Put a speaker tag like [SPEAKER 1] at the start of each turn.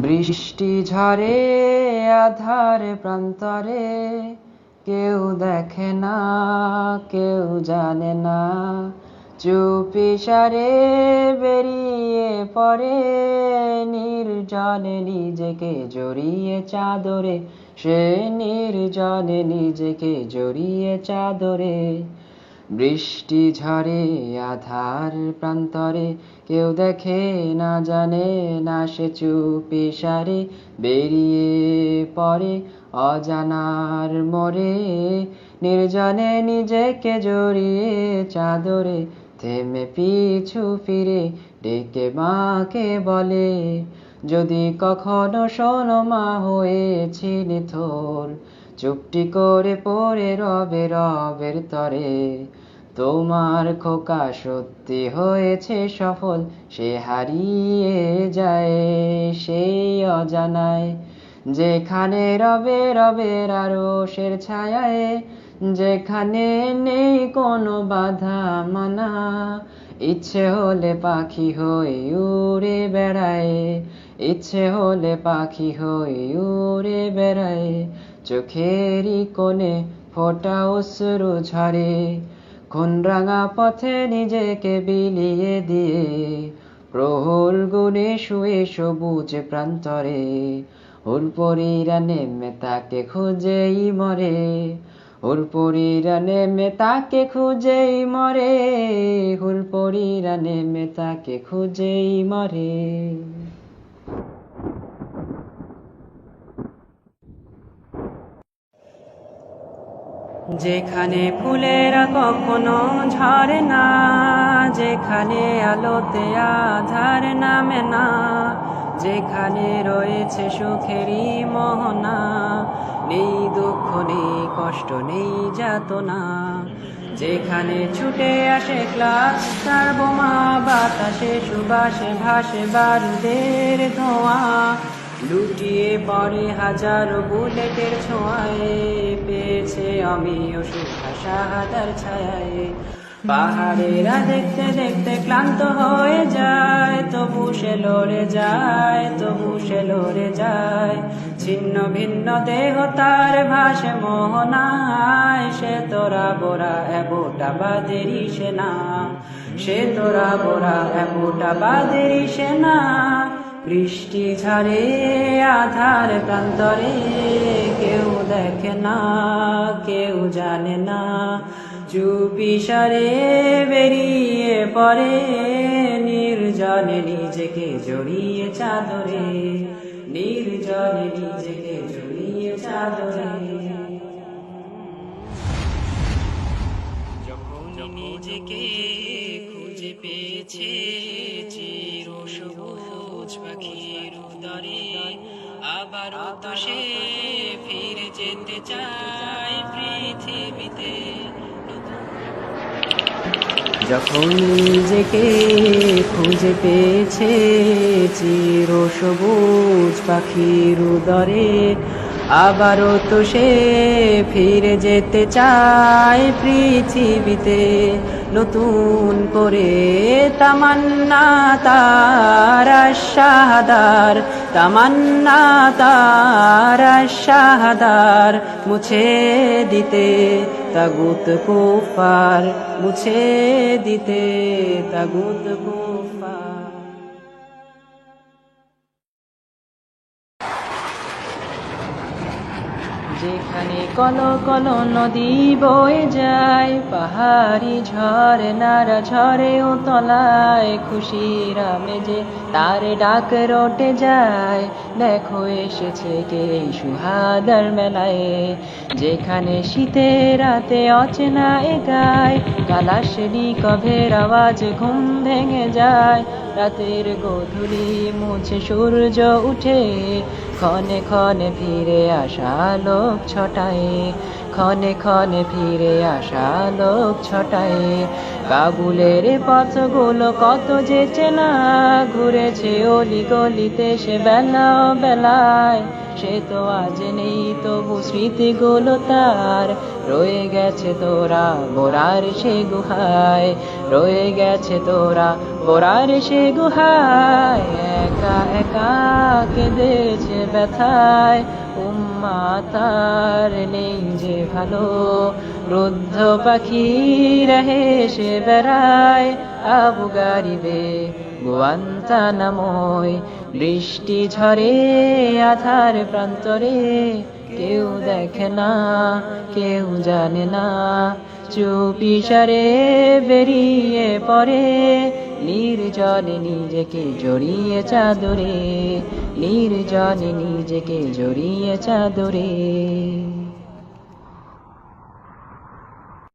[SPEAKER 1] বৃষ্টি ঝরে আধার প্রান্তরে, কেউ দেখে না, কেউ জানে না, চুপিসারে বেরিয়ে পড়ে নির্জনে নিজেকে জড়িয়ে চাদরে, সে নির্জনে নিজেকে জড়িয়ে চাদরে। বৃষ্টি ঝরে আধার প্রান্তরে, কেউ দেখে না, জানে না, সে চুপিসারে বেরিয়ে পড়ে অজানার মোড়ে, নির্জনে নিজেকে জড়িয়ে চাদরে। থেমে পিছু ফিরে ডেকে মাকে বলে, যদি কখনো শোনো মা হয়েছি নিথর, চুপটি করে পড়ে রবে রবের তরে। তোমার খোকা সত্যি হয়েছে সফল, সে হারিয়ে যায় সেই অজানায়, যেখানে রবে রবের আরশের ছায়ায়, যেখানে নেই কোনো বাধা মানা। ইচ্ছে হলে পাখি হয়ে উড়ে বেড়ায়, ইচ্ছে হলে পাখি হয়ে উড়ে বেড়ায়, চোখেরই কোণে ফোঁটা অশ্রু ঝরে, খুন রাঙা পথে নিজেকে বিলিয়ে দিয়ে, প্রহর গুনে শুয়ে সবুজ প্রান্তরে, হুরপরীরা নেমে তাকে খুঁজেই মরে, হুরপরীরা নেমে তাকে খুঁজেই মরে, হুরপরীরা নেমে তাকে খুঁজেই মরে। যেখানে ফুলেরা কখনো ঝরে না, যেখানে আলোতে আধার নামে না, যেখানে রয়েছে সুখেরই মোহনা, নেই দুঃখ নেই কষ্ট নেই যাতনা, যেখানে ছুটে আসে ক্লাস্টার বোমা, বাতাসে সুবাসে ভাসে বারুদের ধোঁয়া, লুটিয়ে পড়ে হাজারো বুলেটের ছোঁয়ায়, পেয়েছে আমিও সুখা শাহাদার ছায়ায়। পাহাড়েরা দেখতে দেখতে ক্লান্ত হয়ে যায়, তবু সে লড়ে যায়, তবু সে লড়ে যায়, ছিন্ন ভিন্ন দেহ তার ভাসে মোহনায়, সে তোরা বোরা এবুটা বাদেরই সেনা, সে তোরা বোরা এবুটা বাদেরই সেনা। বৃষ্টি ঝরে আধার প্রান্তরে, কেউ দেখে না, কেউ জানে না, চুপিসারে বেরিয়ে পড়ে নির্জনে নিজেকে জড়িয়ে চাদরে, নির্জনে নিজেকে জড়িয়ে চাদরে। যখন নিজেকে খুঁজে পেয়েছে চির সবুজ পাখির উদরে, আবারও তো সে ফিরে যেতে চায় পৃথিবীতে। যখন নিজেকে খুঁজে পেয়েছে চির সবুজ পাখির উদরে, আবারও তো সে ফিরে যেতে চায় পৃথিবীতে। নতুন করে তামান্না তার শাহাদার, তামান্না তার শাহাদার, মুছে দিতে তাগুত কুফার, মুছে দিতে তাগুত কুফার। যেখানে কলো কলো নদী বয়ে যায়, পাহাড়ি ঝরনারা ঝরে ও তলায়, খুশির আমেজে তার ডাক রটে যায়, দেখো এসেছে কে সুহাদার মেলায়। যেখানে শীতের রাতে অচেনা একায়, কালাশেরি কভের আওয়াজ ঘুম ভেঙে যায়, রাতের গোধূলি মুছে সূর্য উঠে, ক্ষণে ক্ষণে ফিরে আসা লোক ছটায়, ক্ষণে ক্ষণে ফিরে আসা লোক ছটায়। কাবুলের পথগুলো কত যে চেনা, ঘুরেছে অলি গলিতে সে বেলা বেলায়, সে তো আজ নেই তবু স্মৃতিগুলো তার রয়ে গেছে তোরা বোরার সে গুহায়, রয়ে গেছে তোরা বোরার সে গুহায়। একা একা কেঁদেছে ব্যথায়, উম্মা তার নেই যে ভালো, রুদ্ধ পাখিরা হেসে বেড়ায় আবু গারিবে গুয়ান্তানামোয়। বৃষ্টি ঝরে আধার প্রান্তরে, কেউ দেখে না কেউ জানে না, চুপিসারে বেরিয়ে পড়ে নির্জনে নিজেকে জড়িয়ে চাদরে, নির্জনে নিজেকে জড়িয়ে চাদরে।